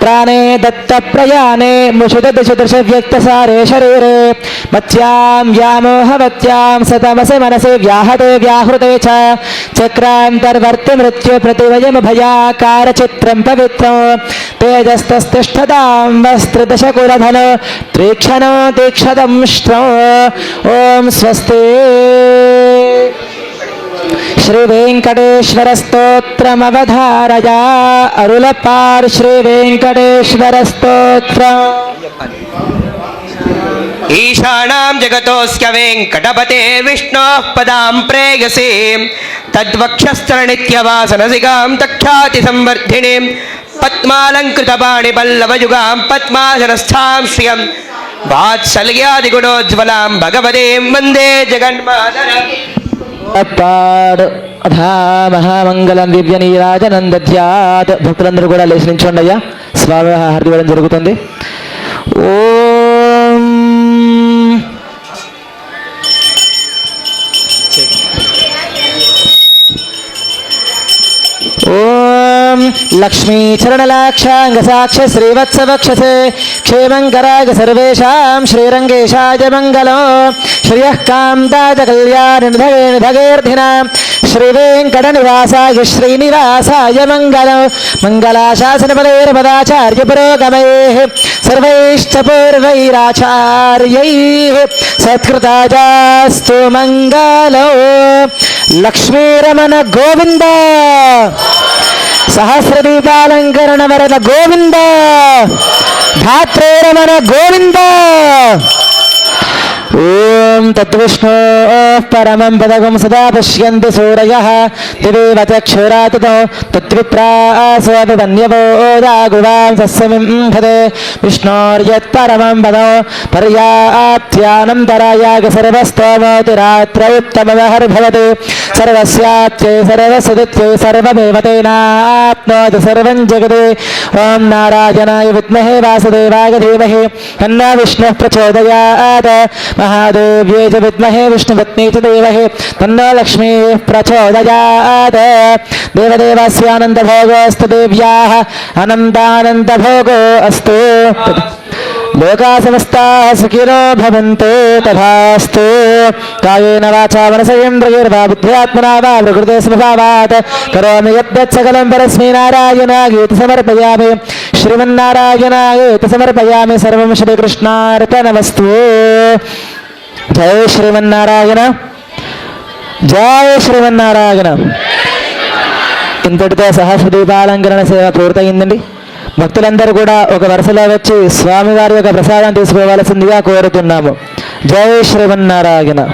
प्राणे दत्त प्रयाणे मुषुदशदश व्यक्तसारे शरीरे मत्स्यां व्यामोहवत्यां सतमसे मनसे व्याहते व्याहृते च चक्रान्तर्वर्ति मृत्यु प्रतिवयमभयाकार चित्रं पवित्रं तेजस्तस्तिष्ठतां वस्त्रदशकुलधन तीक्ष्णो तीक्षदंष्ट्रो ॐ स्वस्ति श्री वेंकटेश्वर स्तोत्रमवधारया अरुलपार श्री वेंकटेश्वर स्तोत्र ईशानां जगतोऽस्य वेंकटपते विष्णोः पदां प्रेयसे तद्वक्षस्थलनित्यवासनसिकां तख्याति संवर्धिनीं पद्मालङ्कृतपाणिपल्लवयुगां पद्मासनस्थां श्रियं वात्सल्यादिगुणोज्ज्वलां भगवतीं वन्दे जगन्मातरम् మహామంగళం దివ్య నీరాజనందధ్యాత్. భక్తులందరూ కూడా లేచి నిల్చోండి అయ్యా. స్వామి హారతి ఇవ్వడం జరుగుతుంది. ఓం ఓం లక్ష్మీ చరణలాక్షాంగ సాక్ష శ్రీవత్సవక్షసే క్షేమంకరాగ సర్వేషాం శ్రీరంగేశాయ మంగళం శ్రియః కాంతాయ కళ్యాణనిధగేర్ధినాం శ్రీ వెంకట నివాసాయ శ్రీనివాసాయ మంగళం మంగళాశాసనపదైర్పదాచార్య పురోగమైః సర్వైశ్చ పూర్వైరాచార్యైః సత్కృతాయాస్తు మంగళం. లక్ష్మీరమణ గోవింద సహస్రదీపాలంకరణ వరద గోవింద ధాత్రేరమణ గోవింద. ఓం తద్విష్ణో పరమం పదగం సదా పశ్యంతి సూరయః దివేవ చక్షురాతతో తద్విప్రాసోదన్యవోదాగువాం సస్యమిం భదే విష్ణోర్యత్పరమం పదం పర్యాప్త్యానంతరాయాగ సర్వస్తోమోతి రాత్రౌత్తమహర్భవతి సర్వస్యాత్యై సర్వసదిత్యై సర్వమేవ తేనాప్నోతి సర్వం జగతి. ఓం నారాయణాయ విద్మహే వాసుదేవాయ ధీమహి తన్నో విష్ణుః ప్రచోదయాత్. महादेव्यै च विद्महे विष्णुपत्नी च देवहे तन्नो लक्ष्मीः प्रचोदयात्. देवदेवस्य अनन्तभोगोऽस्तु देव्याः अनन्तानन्तभोगो अस्तु. लोकाः समस्ताः सुखिनो भवन्तु तथास्तु. कायेन वाचा मनसेन्द्रियैर्वा बुद्ध्यात्मना वा प्रकृते स्वभावात् करोमि यद्यत् सकलं परस्मै नारायणायेति समर्पयामि. श्रीमन्नारायणायेति समर्पयामि. सर्वं श्रीकृष्णार्पणमस्तु. जय श्रीमन्नारायण, जय श्रीमन्नारायण. ఇంతటితో సహస్రదీపాలంకరణ సేవ పూర్తయిందండి. భక్తులందరూ కూడా ఒక వరుసలో వచ్చి స్వామివారి యొక్క ప్రసాదం తీసుకోవాల్సిందిగా కోరుతున్నాము. జై శ్రీమన్నారాయణ.